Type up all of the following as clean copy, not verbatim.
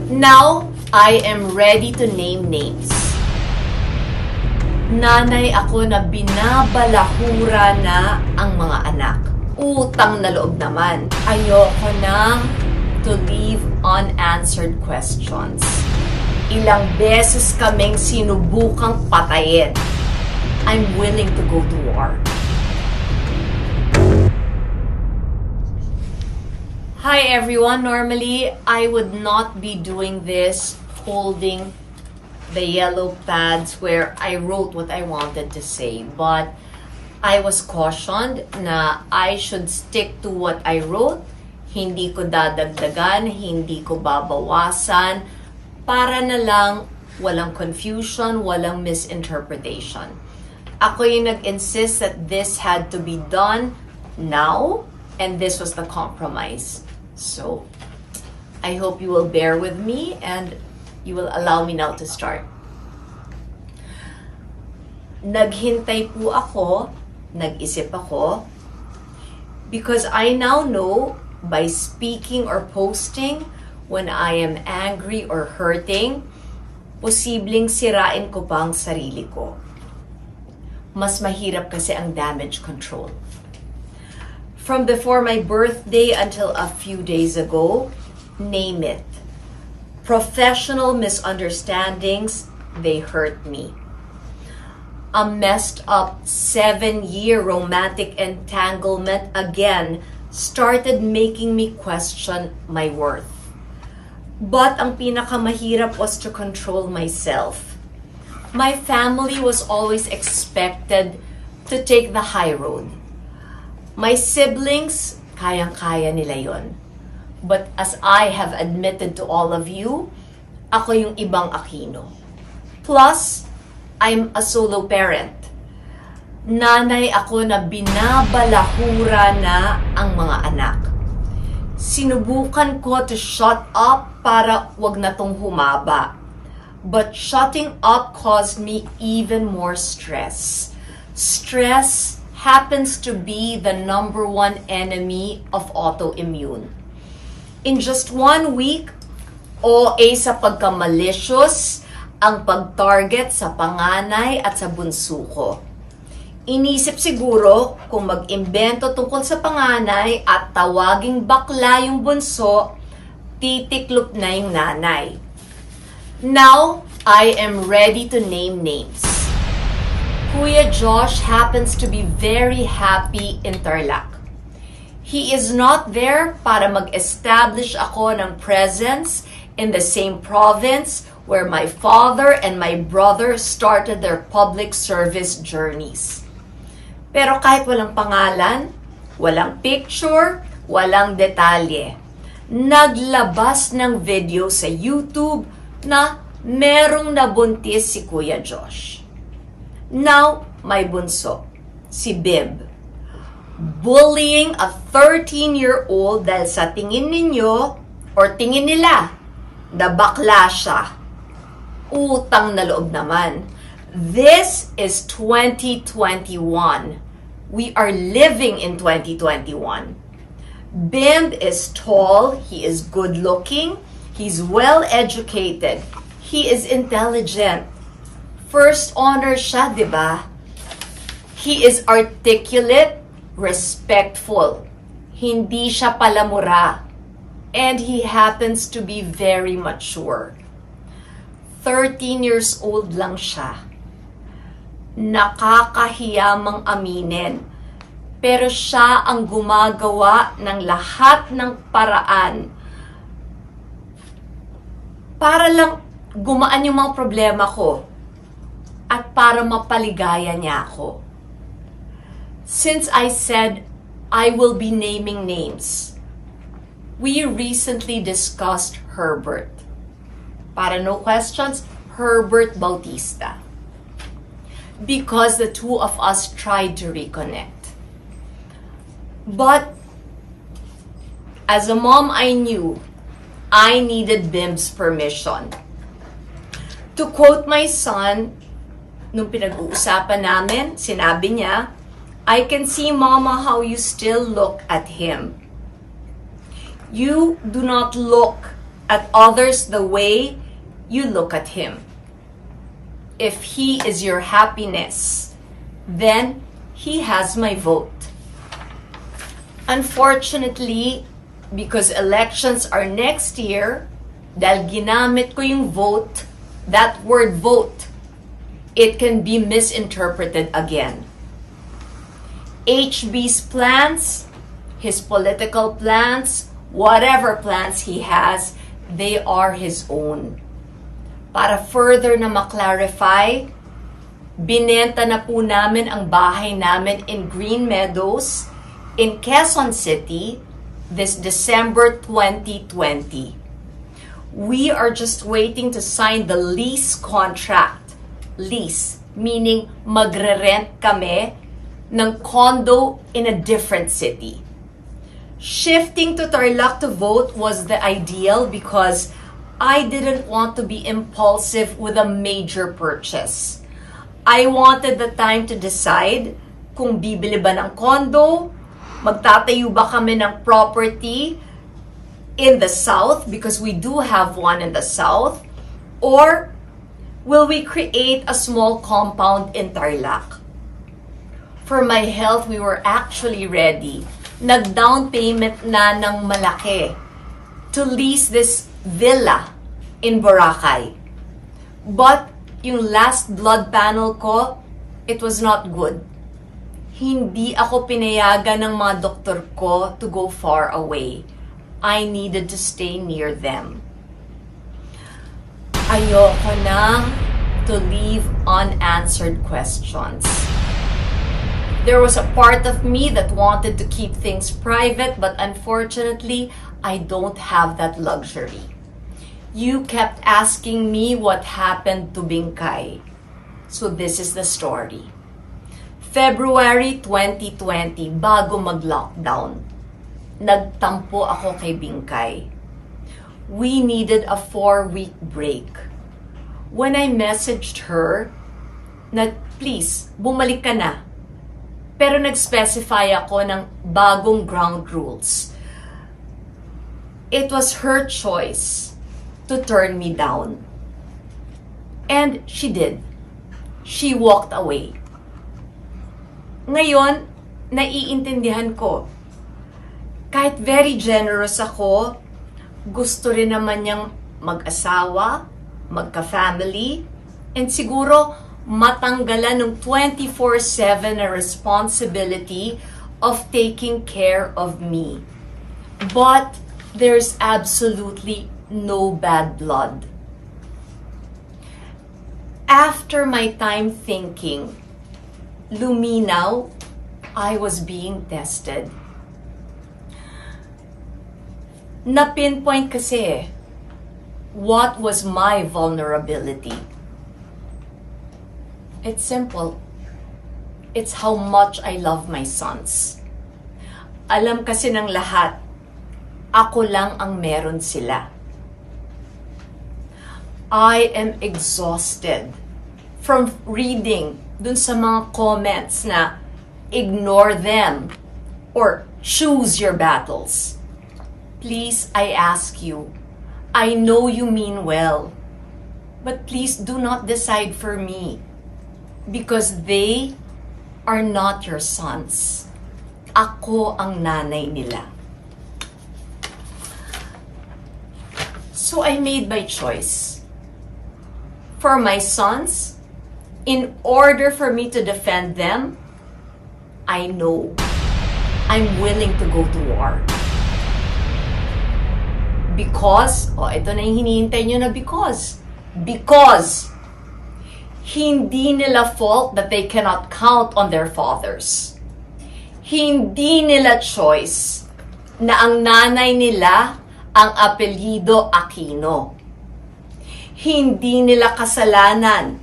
Now, I am ready to name names. Nanay ako na binabalahura na ang mga anak. Utang na loob naman. Ayoko na to leave unanswered questions. Ilang beses kaming sinubukang patayin. I'm willing to go to war. Hi everyone, normally I would not be doing this, holding the yellow pads where I wrote what I wanted to say, but I was cautioned na I should stick to what I wrote. Hindi ko dadagdagan, hindi ko babawasan, para na lang walang confusion, walang misinterpretation. Ako yung nag-insist that this had to be done now, and this was the compromise. So, I hope you will bear with me and you will allow me now to start. Naghintay po ako, nag-isip ako, because I now know by speaking or posting when I am angry or hurting, posibleng sirain ko pa ang sarili ko. Mas mahirap kasi ang damage control. From before my birthday until a few days ago, name it. Professional misunderstandings, they hurt me. A messed up 7-year romantic entanglement again started making me question my worth. But ang pinakamahirap was to control myself. My family was always expected to take the high road. My siblings, kayang-kaya nila yon. But as I have admitted to all of you, ako yung ibang Aquino. Plus, I'm a solo parent. Nanay ako na binabalahura na ang mga anak. Sinubukan ko to shut up para wag na tong humaba. But shutting up caused me even more stress. Stress happens to be the #1 enemy of autoimmune. In just 1 week, OA sa pagka-malicious ang pag-target sa panganay at sa bunso ko. Inisip siguro kung mag-imbento tungkol sa panganay at tawaging bakla yung bunso, titiklop na yung nanay. Now, I am ready to name names. Kuya Josh happens to be very happy in Tarlac. He is not there para mag-establish ako ng presence in the same province where my father and my brother started their public service journeys. Pero kahit walang pangalan, walang picture, walang detalye, naglabas ng video sa YouTube na merong nabuntis si Kuya Josh. Now, my bunso, si Bib, bullying a 13-year-old dahil sa tingin ninyo or tingin nila na bakla siya. Utang na loob naman. This is 2021. We are living in 2021. Bib is tall, he is good-looking, he's well-educated, he is intelligent. First honor siya, di ba? He is articulate, respectful. Hindi siya palamura. And he happens to be very mature. 13 years old lang siya. Nakakahiyamang aminin. Pero siya ang gumagawa ng lahat ng paraan para lang gumaan yung mga problema ko at para mapaligaya niya ako. Since I said I will be naming names, we recently discussed Herbert. Para no questions, Herbert Bautista. Because the two of us tried to reconnect. But as a mom, I knew I needed Bim's permission. To quote my son, nung pinag-uusapan namin, sinabi niya, I can see, Mama, how you still look at him. You do not look at others the way you look at him. If he is your happiness, then he has my vote. Unfortunately, because elections are next year, dahil ginamit ko yung vote, that word vote, it can be misinterpreted again. HB's plans, his political plans, whatever plans he has, they are his own. Para further na maklarify, binenta na po namin ang bahay namin in Green Meadows in Quezon City this December 2020. We are just waiting to sign the lease contract. Lease, meaning magre-rent kami ng condo in a different city. Shifting to Tarlac to vote was the ideal because I didn't want to be impulsive with a major purchase. I wanted the time to decide kung bibili ba ng condo, magtatayo ba kami ng property in the south because we do have one in the south, or will we create a small compound in Tarlac? For my health, we were actually ready. Nag-down payment na ng malaki to lease this villa in Boracay. But yung last blood panel ko, it was not good. Hindi ako pinayagan ng mga doktor ko to go far away. I needed to stay near them. Ayoko na to leave unanswered questions. There was a part of me that wanted to keep things private, but unfortunately, I don't have that luxury. You kept asking me what happened to Bincai. So this is the story. February 2020, bago mag-lockdown, nagtampo ako kay Bincai. We needed a 4-week break. When I messaged her na please, bumalik ka na. Pero nag-specify ako ng bagong ground rules. It was her choice to turn me down. And she did. She walked away. Ngayon, naiintindihan ko. Kahit very generous ako, gusto rin naman niyang mag-asawa, magka-family, and siguro matanggalan ng 24/7 na responsibility of taking care of me. But there's absolutely no bad blood. After my time thinking, luminaw, I was being tested. Na-pinpoint kasi what was my vulnerability. It's simple. It's how much I love my sons. Alam kasi ng lahat, ako lang ang meron sila. I am exhausted from reading dun sa mga comments na ignore them or choose your battles. Please, I ask you, I know you mean well, but please do not decide for me because they are not your sons. Ako ang nanay nila. So I made my choice. For my sons, in order for me to defend them, I know I'm willing to go to war. Because, ito na yung hinihintay nyo na because. Because, hindi nila fault that they cannot count on their fathers. Hindi nila choice na ang nanay nila ang apelyido Aquino. Hindi nila kasalanan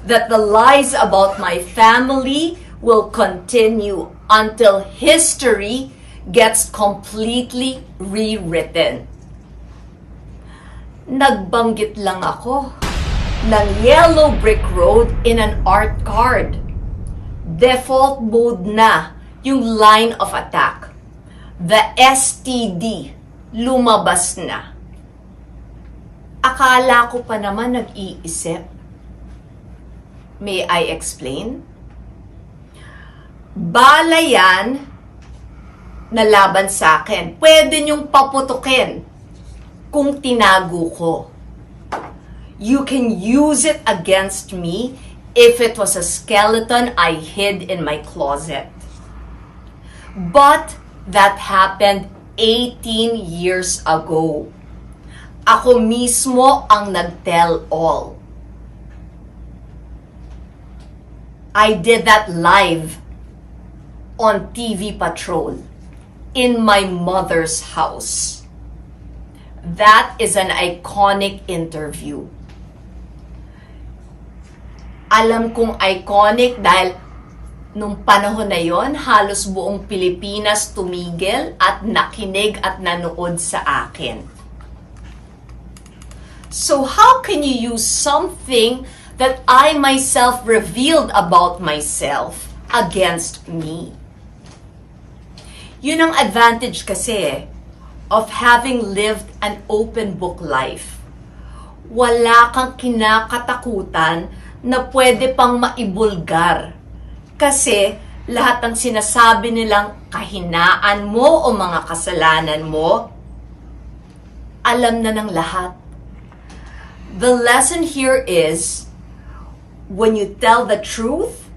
that the lies about my family will continue until history gets completely rewritten. Nagbanggit lang ako ng yellow brick road in an art card. Default mode na yung line of attack. The STD lumabas na. Akala ko pa naman nag-iisip. May I explain? Bala yan na laban sa akin. Pwede niyong paputukin kung tinago ko. You can use it against me if it was a skeleton I hid in my closet. But that happened 18 years ago. Ako mismo ang nag-tell all. I did that live on TV Patrol in my mother's house. That is an iconic interview. Alam kong iconic dahil nung panahon na yon, halos buong Pilipinas tumigil at nakinig at nanood sa akin. So how can you use something that I myself revealed about myself against me? Yun ang advantage kasi of having lived an open book life. Wala kang kinakatakutan na pwede pang maibulgar. Kasi lahat ng sinasabi nilang kahinaan mo o mga kasalanan mo, alam na ng lahat. The lesson here is, when you tell the truth,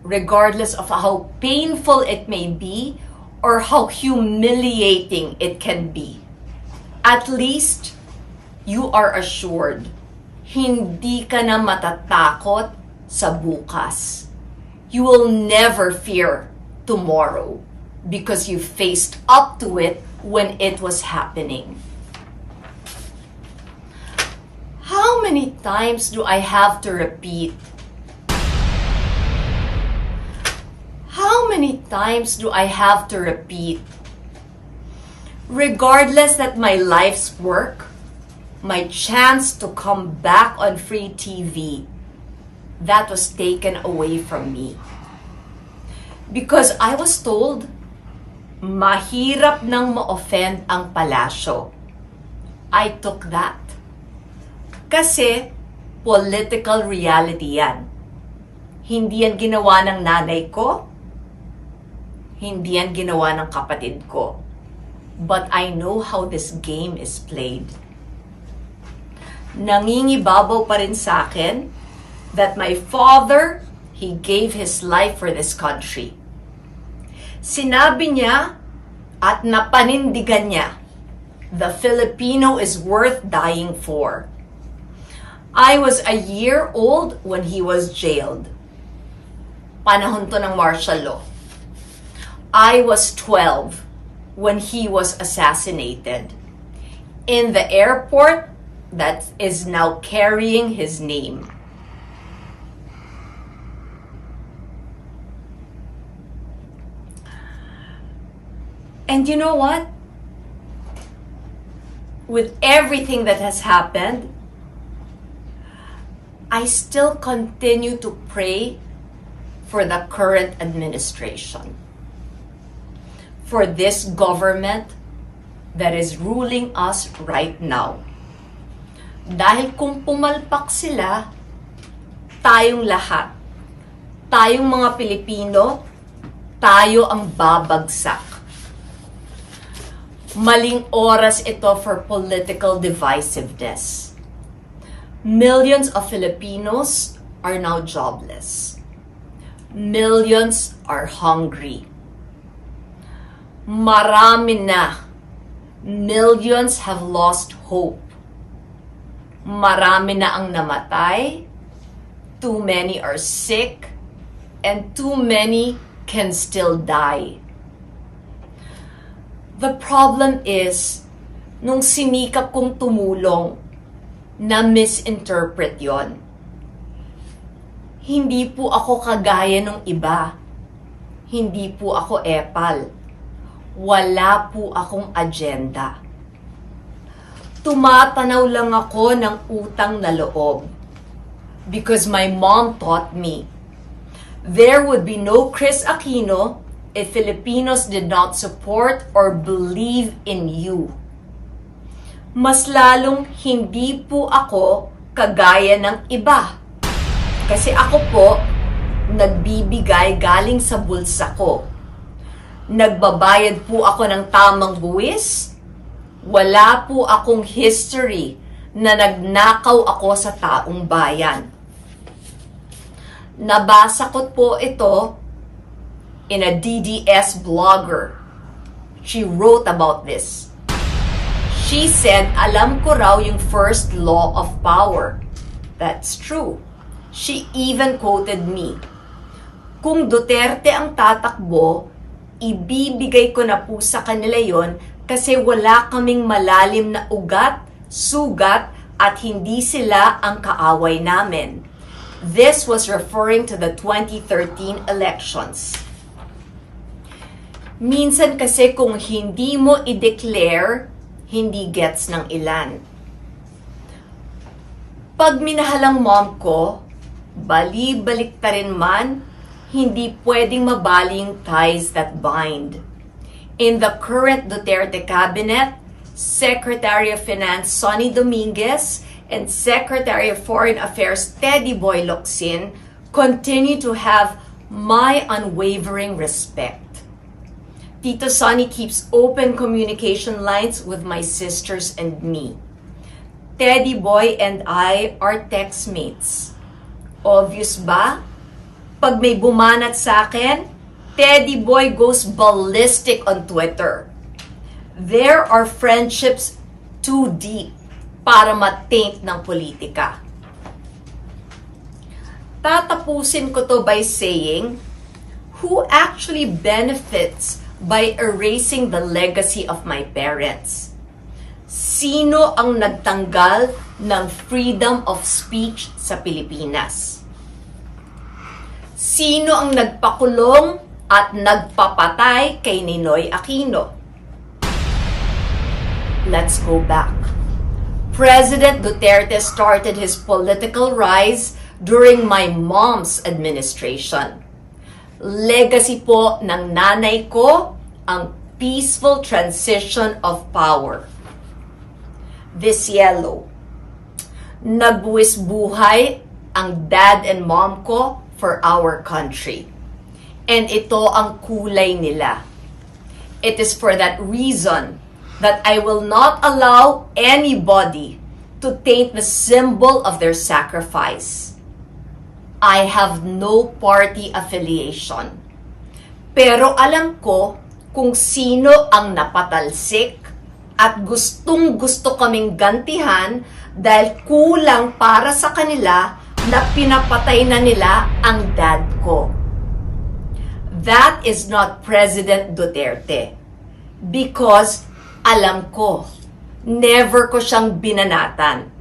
regardless of how painful it may be or how humiliating it can be, at least you are assured, hindi ka na matatakot sa bukas. You will never fear tomorrow because you faced up to it when it was happening. How many times do I have to repeat? How many times do I have to repeat? Regardless that my life's work, my chance to come back on free TV, that was taken away from me. Because I was told, mahirap nang ma-offend ang palasyo. I took that. Kasi political reality yan. Hindi yan ginawa ng nanay ko. Hindi yan ginawa ng kapatid ko. But I know how this game is played. Nangingibabaw pa rin sa akin that my father, he gave his life for this country. Sinabi niya at napanindigan niya, the Filipino is worth dying for. I was a year old when he was jailed. Panahon to ng martial law. I was 12 when he was assassinated in the airport that is now carrying his name. And you know what? With everything that has happened, I still continue to pray for the current administration, for this government that is ruling us right now. Dahil kung pumalpak sila, tayong lahat, tayong mga Pilipino, tayo ang babagsak. Maling oras ito for political divisiveness. Millions of Filipinos are now jobless. Millions are hungry. Marami na. Millions have lost hope. Marami na ang namatay. Too many are sick. And too many can still die. The problem is, nung sinikap kong tumulong, na-misinterpret yon. Hindi po ako kagaya ng iba. Hindi po ako epal. Wala po akong agenda. Tumatanaw lang ako ng utang na loob. Because my mom taught me, there would be no Kris Aquino if Filipinos did not support or believe in you. mas lalong hindi po ako kagaya ng iba. Kasi ako po, nagbibigay galing sa bulsa ko. Nagbabayad po ako ng tamang buwis. Wala po akong history na nagnakaw ako sa taong bayan. Nabasa ko po ito in a DDS blogger. She wrote about this. She said, alam ko raw yung first law of power. That's true. She even quoted me. Kung Duterte ang tatakbo, ibibigay ko na po sa kanila yon kasi wala kaming malalim na ugat, sugat, at hindi sila ang kaaway namin. This was referring to the 2013 elections. Minsan kasi kung hindi mo i-declare, hindi gets ng ilan. Pag minahalang mom ko, bali-balik ta rin man, hindi pwedeng mabaling ties that bind. In the current Duterte cabinet, Secretary of Finance Sonny Dominguez and Secretary of Foreign Affairs Teddy Boy Locsin continue to have my unwavering respect. Tito Sonny keeps open communication lines with my sisters and me. Teddy Boy and I are textmates. Obvious ba? Pag may bumanat sa akin, Teddy Boy goes ballistic on Twitter. There are friendships too deep para ma-taint ng politika. Tatapusin ko to by saying, who actually benefits by erasing the legacy of my parents? Sino ang nagtanggal ng freedom of speech sa Pilipinas? Sino ang nagpakulong at nagpapatay kay Ninoy Aquino? Let's go back. President Duterte started his political rise during my mom's administration. Legacy po ng nanay ko ang peaceful transition of power. This yellow. Nagbuwis buhay ang dad and mom ko for our country. And ito ang kulay nila. It is for that reason that I will not allow anybody to taint the symbol of their sacrifice. I have no party affiliation. Pero alam ko kung sino ang napatalsik at gustong-gusto kaming gantihan dahil kulang para sa kanila na pinapatay na nila ang dad ko. That is not President Duterte. Because alam ko, never ko siyang binanatan.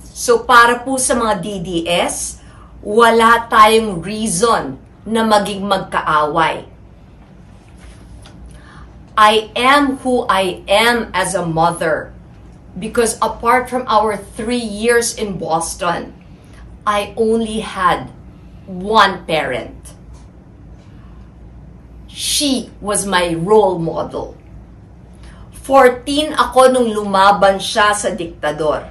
So para po sa mga DDS, wala tayong reason na maging magkaaway. I am who I am as a mother because apart from our 3 years in Boston, I only had one parent. She was my role model. 14 ako nung lumaban siya sa diktador.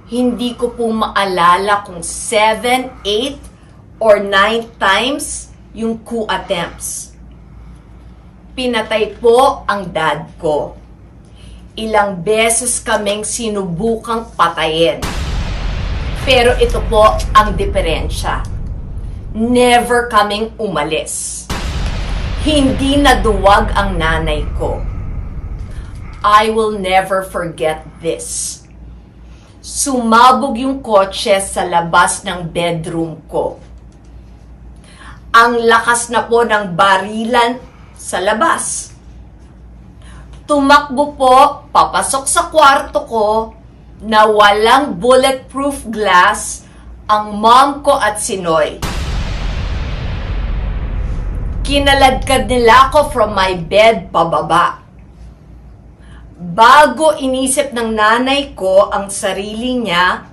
Hindi ko po maalala kung 7, 8, or 9 times yung coup attempts. Pinatay po ang dad ko. Ilang beses kaming sinubukang patayin. Pero ito po ang diferensya. Never kaming umalis. Hindi naduwag ang nanay ko. I will never forget this. Sumabog yung kotse sa labas ng bedroom ko. Ang lakas na po ng barilan sa labas. Tumakbo po, papasok sa kwarto ko, na walang bulletproof glass ang mom ko at si Noy. Kinaladkad nila ako from my bed pababa. Bago inisip ng nanay ko ang sarili niya,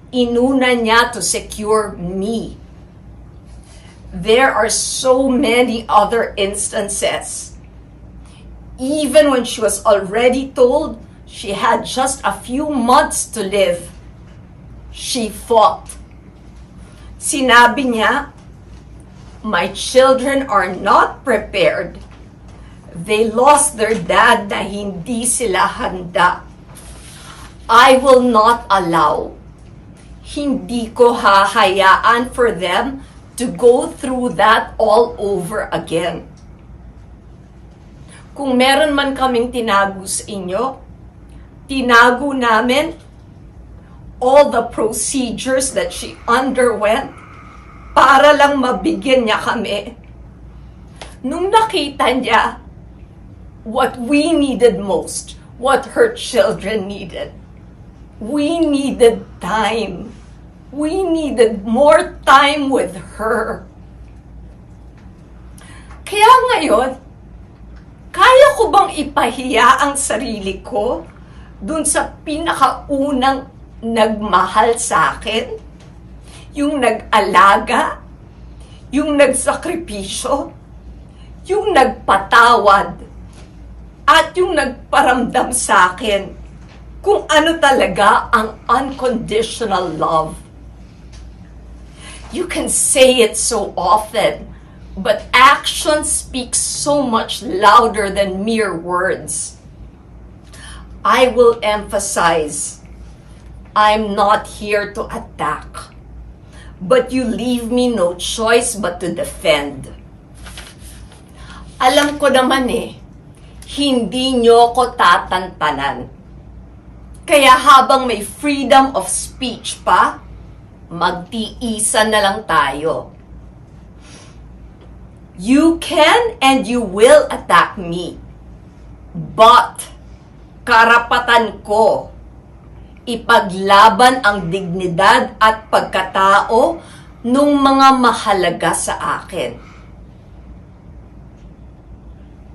inuna niya to secure me. There are so many other instances. Even when she was already told She had just a few months to live. She fought. Sinabi niya, "My children are not prepared. They lost their dad na hindi sila handa. I will not allow. Hindi ko hahayaan for them to go through that all over again." Kung meron man kaming tinago sa inyo, tinago namin all the procedures that she underwent para lang mabigyan niya kami. Nung nakita niya what we needed most, what her children needed, we needed time. We needed more time with her. Kaya ngayon, kaya ko bang ipahiya ang sarili ko dun sa pinakaunang nagmahal sa akin? Yung nag-alaga, yung nagsakripisyo, yung nagpatawad, at yung nagparamdam sa akin kung ano talaga ang unconditional love. You can say it so often, but action speaks so much louder than mere words. I will emphasize, I'm not here to attack, but you leave me no choice but to defend. Alam ko naman hindi nyo ko tatantanan. Kaya habang may freedom of speech pa, magtiisan na lang tayo. You can and you will attack me, but karapatan ko ipaglaban ang dignidad at pagkatao nung mga mahalaga sa akin.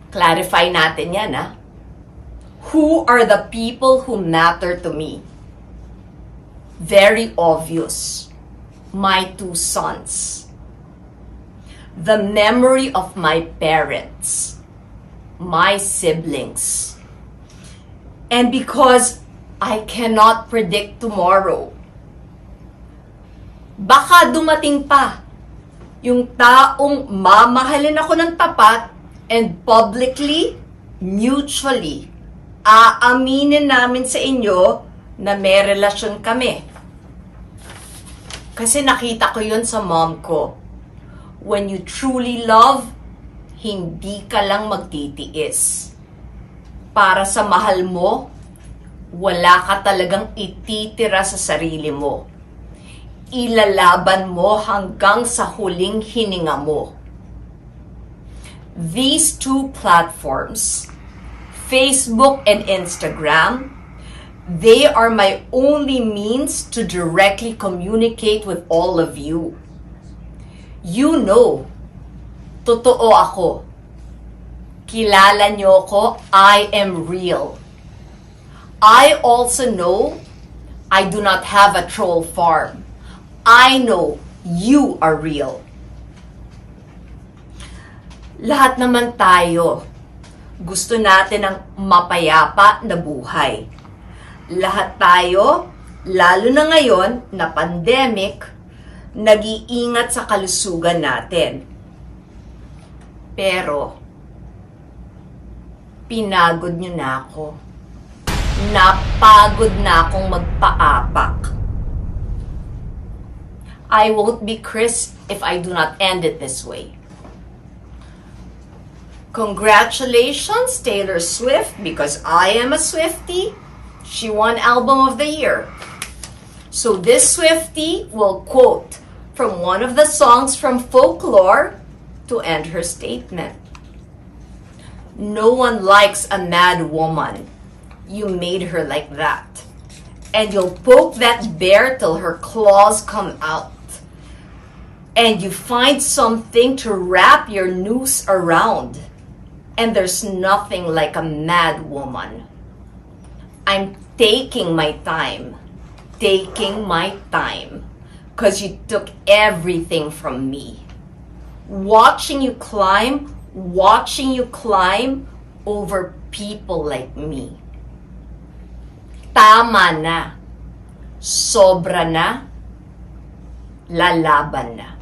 Clarify natin yan, Who are the people who matter to me? Very obvious. My 2 sons. The memory of my parents. My siblings. And because I cannot predict tomorrow, baka dumating pa yung taong mamahalin ako ng tapat and publicly, mutually, aaminin namin sa inyo na may relasyon kami. Kasi nakita ko yun sa mom ko. When you truly love, hindi ka lang magtitiis. Para sa mahal mo, wala ka talagang ititira sa sarili mo. Ilalaban mo hanggang sa huling hininga mo. These 2 platforms, Facebook and Instagram, they are my only means to directly communicate with all of you. You know, totoo ako. Kilala niyo ko, I am real. I also know I do not have a troll farm. I know you are real. Lahat naman tayo, gusto natin ng mapayapa na buhay. Lahat tayo, lalo na ngayon na pandemic, nag-iingat sa kalusugan natin. Pero, pinagod niyo na ako. Napagod na akong magpaapak. I won't be Kris if I do not end it this way. Congratulations, Taylor Swift, because I am a Swiftie. She won Album of the Year. So this Swiftie will quote from one of the songs from Folklore to end her statement. No one likes a mad woman. You made her like that. And you'll poke that bear till her claws come out. And you find something to wrap your noose around. And there's nothing like a mad woman. I'm taking my time. Taking my time. 'Cause you took everything from me. Watching you climb over people like me. tama na, sobra na, lalaban na.